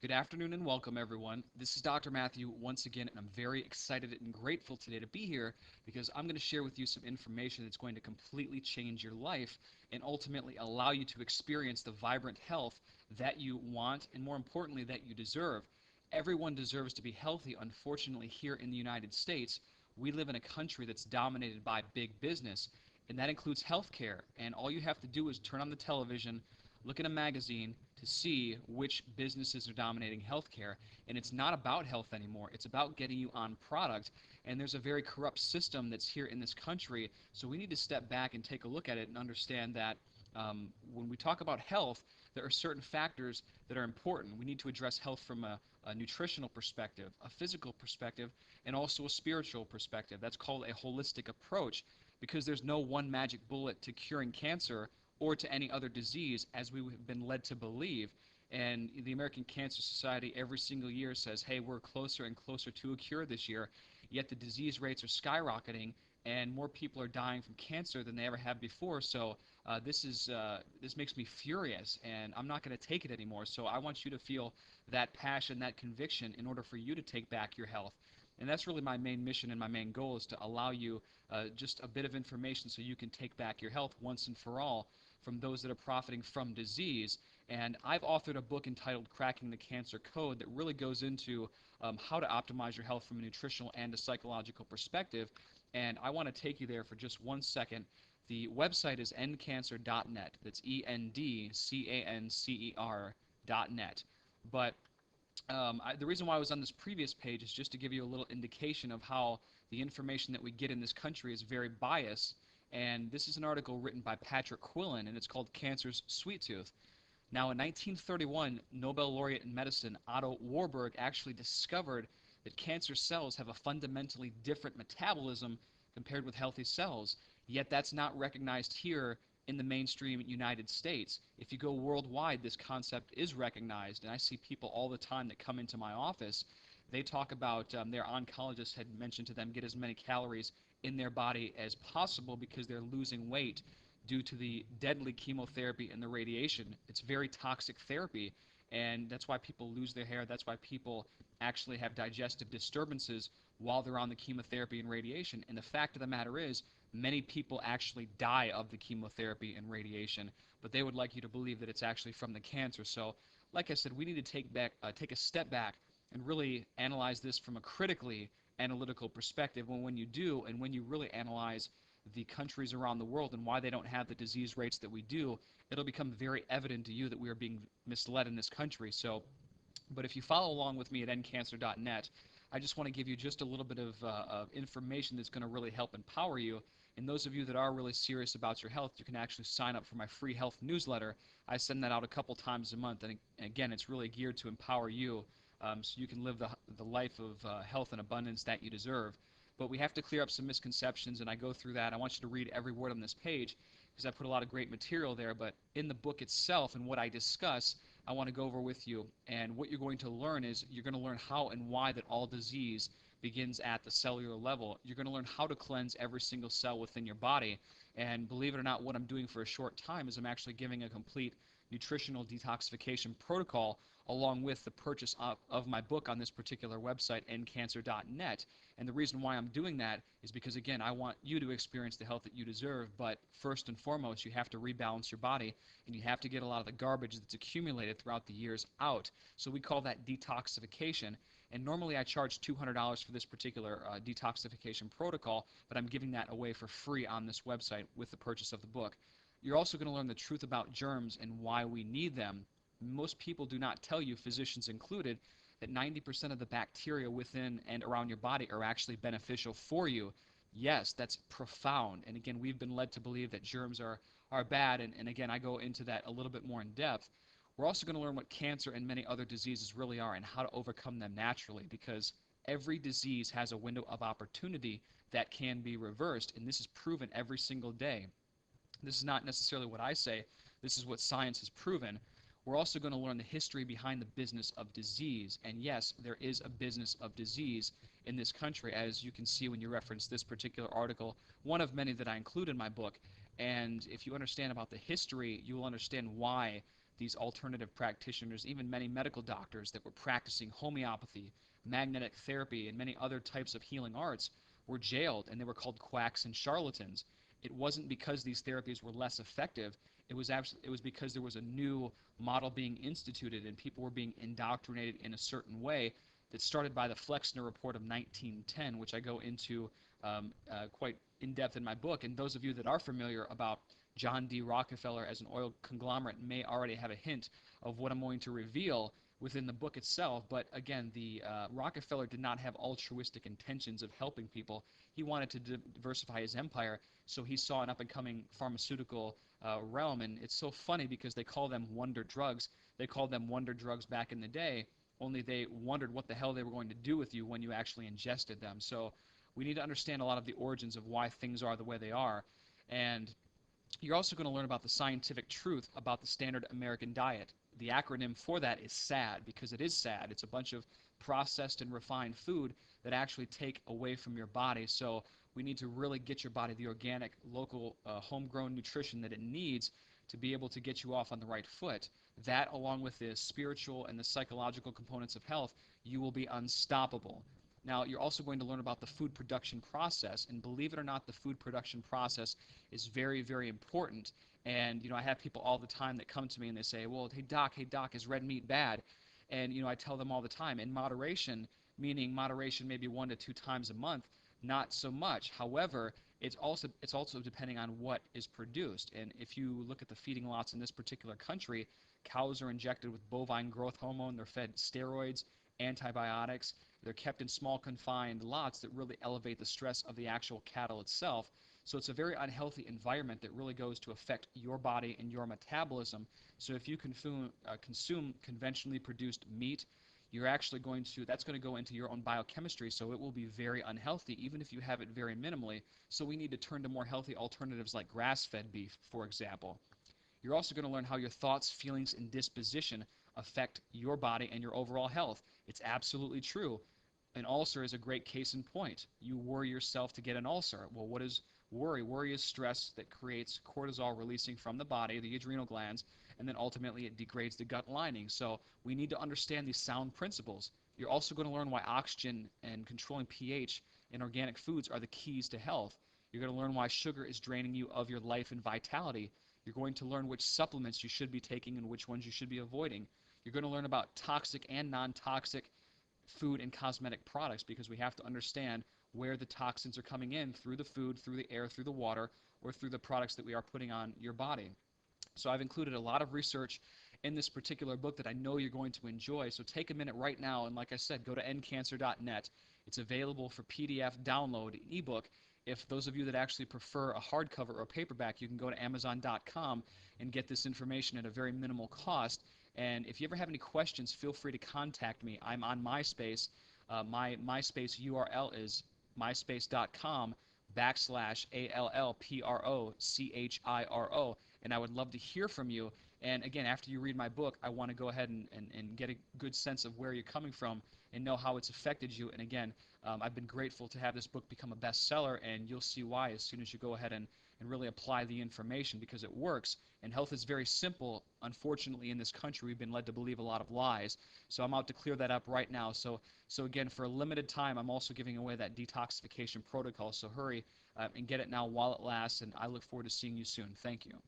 Good afternoon and welcome, everyone. This is Dr. Matthew once again, and I'm very excited and grateful today to be here because I'm going to share with you some information that's going to completely change your life and ultimately allow you to experience the vibrant health that you want and, more importantly, that you deserve. Everyone deserves to be healthy. Unfortunately, here in the United States, we live in a country that's dominated by big business, and that includes healthcare. And all you have to do is turn on the television, look at a magazine to see which businesses are dominating healthcare. And it's not about health anymore. It's about getting you on product. And there's a very corrupt system that's here in this country. So we need to step back and take a look at it and understand that when we talk about health, there are certain factors that are important. We need to address health from a nutritional perspective, a physical perspective, and also a spiritual perspective. That's called a holistic approach because there's no one magic bullet to curing cancer or to any other disease as we have been led to believe. And the American Cancer Society every single year says, hey, we're closer and closer to a cure this year, yet the disease rates are skyrocketing and more people are dying from cancer than they ever have before. So this makes me furious, and I'm not going to take it anymore. So I want you to feel that passion, that conviction, in order for you to take back your health. And that's really my main mission and my main goal is to allow you just a bit of information so you can take back your health once and for all from those that are profiting from disease. And I've authored a book entitled Cracking the Cancer Code that really goes into how to optimize your health from a nutritional and a psychological perspective. And I want to take you there for just 1 second. The website is endcancer.net. That's endcancer.net. But the reason why I was on this previous page is just to give you a little indication of how the information that we get in this country is very biased. And this is an article written by Patrick Quillen, and it's called Cancer's Sweet Tooth. Now, in 1931, Nobel laureate in medicine Otto Warburg actually discovered that cancer cells have a fundamentally different metabolism compared with healthy cells. Yet that's not recognized here in the mainstream United States. If you go worldwide, this concept is recognized, and I see people all the time that come into my office. They talk about their oncologist had mentioned to them get as many calories in their body as possible because they're losing weight due to the deadly chemotherapy and the radiation. It's very toxic therapy, and that's why people lose their hair. That's why people actually have digestive disturbances while they're on the chemotherapy and radiation. And the fact of the matter is, many people actually die of the chemotherapy and radiation, but they would like you to believe that it's actually from the cancer. So, like I said, we need to take a step back and really analyze this from a critically analytical perspective. When you do, and when you really analyze the countries around the world and why they don't have the disease rates that we do, it'll become very evident to you that we are being misled in this country. So, but if you follow along with me at endcancer.net, I just want to give you just a little bit of information that's going to really help empower you. And those of you that are really serious about your health, you can actually sign up for my free health newsletter. I send that out a couple times a month. And again, it's really geared to empower you so you can live the life of health and abundance that you deserve. But we have to clear up some misconceptions, and I go through that. I want you to read every word on this page because I put a lot of great material there. But in the book itself and what I discuss, I want to go over with you. And what you're going to learn is you're going to learn how and why that all disease begins at the cellular level. You're going to learn how to cleanse every single cell within your body. And believe it or not, what I'm doing for a short time is I'm actually giving a complete nutritional detoxification protocol along with the purchase of my book on this particular website, endcancer.net. And the reason why I'm doing that is because, again, I want you to experience the health that you deserve, but first and foremost, you have to rebalance your body, and you have to get a lot of the garbage that's accumulated throughout the years out. So we call that detoxification. And normally I charge $200 for this particular detoxification protocol, but I'm giving that away for free on this website with the purchase of the book. You're also going to learn the truth about germs and why we need them. Most people do not tell you, physicians included, that 90% of the bacteria within and around your body are actually beneficial for you. Yes, that's profound. And again, we've been led to believe that germs are bad. And again, I go into that a little bit more in depth. We're also going to learn what cancer and many other diseases really are and how to overcome them naturally, because every disease has a window of opportunity that can be reversed. And this is proven every single day. This is not necessarily what I say. This is what science has proven. We're also going to learn the history behind the business of disease. And yes, there is a business of disease in this country, as you can see when you reference this particular article, one of many that I include in my book. And if you understand about the history, you will understand why these alternative practitioners, even many medical doctors that were practicing homeopathy, magnetic therapy, and many other types of healing arts were jailed, and they were called quacks and charlatans. It wasn't because these therapies were less effective. It was because there was a new model being instituted and people were being indoctrinated in a certain way that started by the Flexner Report of 1910, which I go into quite in depth in my book. And those of you that are familiar about John D. Rockefeller as an oil conglomerate may already have a hint of what I'm going to reveal within the book itself. But again, the Rockefeller did not have altruistic intentions of helping people. He wanted to diversify his empire, so he saw an up-and-coming pharmaceutical realm. And it's so funny because they call them wonder drugs. They called them wonder drugs back in the day, only they wondered what the hell they were going to do with you when you actually ingested them. So we need to understand a lot of the origins of why things are the way they are. And you're also going to learn about the scientific truth about the standard American diet. The acronym for that is SAD, because it is sad. It's a bunch of processed and refined food that actually take away from your body. So we need to really get your body the organic, local, homegrown nutrition that it needs to be able to get you off on the right foot. That, along with the spiritual and the psychological components of health, you will be unstoppable. Now, you're also going to learn about the food production process, and believe it or not, the food production process is very, very important. And, I have people all the time that come to me and they say, well, hey, doc, is red meat bad? And, I tell them all the time, in moderation, meaning moderation maybe 1 to 2 times a month, not so much. However, it's also depending on what is produced. And if you look at the feeding lots in this particular country, cows are injected with bovine growth hormone, they're fed steroids, antibiotics, they're kept in small confined lots that really elevate the stress of the actual cattle itself. So it's a very unhealthy environment that really goes to affect your body and your metabolism. So if you consume conventionally produced meat, that's going to go into your own biochemistry, so it will be very unhealthy, even if you have it very minimally. So we need to turn to more healthy alternatives like grass-fed beef, for example. You're also going to learn how your thoughts, feelings, and disposition affect your body and your overall health. It's absolutely true. An ulcer is a great case in point. You worry yourself to get an ulcer. Well, what is worry? Worry is stress that creates cortisol releasing from the body, the adrenal glands, and then ultimately it degrades the gut lining. So we need to understand these sound principles. You're also going to learn why oxygen and controlling pH in organic foods are the keys to health. You're going to learn why sugar is draining you of your life and vitality. You're going to learn which supplements you should be taking and which ones you should be avoiding. You're going to learn about toxic and non-toxic food and cosmetic products, because we have to understand where the toxins are coming in through the food, through the air, through the water, or through the products that we are putting on your body. So I've included a lot of research in this particular book that I know you're going to enjoy. So take a minute right now, and like I said, go to endcancer.net. It's available for PDF download, ebook. If those of you that actually prefer a hardcover or a paperback, you can go to amazon.com and get this information at a very minimal cost. And if you ever have any questions, feel free to contact me. I'm on MySpace. My MySpace URL is myspace.com/ALLPROCHIRO. And I would love to hear from you. And again, after you read my book, I want to go ahead and get a good sense of where you're coming from and know how it's affected you. And again, I've been grateful to have this book become a bestseller, and you'll see why as soon as you go ahead and really apply the information, because it works. And health is very simple. Unfortunately, in this country, we've been led to believe a lot of lies. So I'm out to clear that up right now. So again, for a limited time, I'm also giving away that detoxification protocol. So hurry and get it now while it lasts, and I look forward to seeing you soon. Thank you.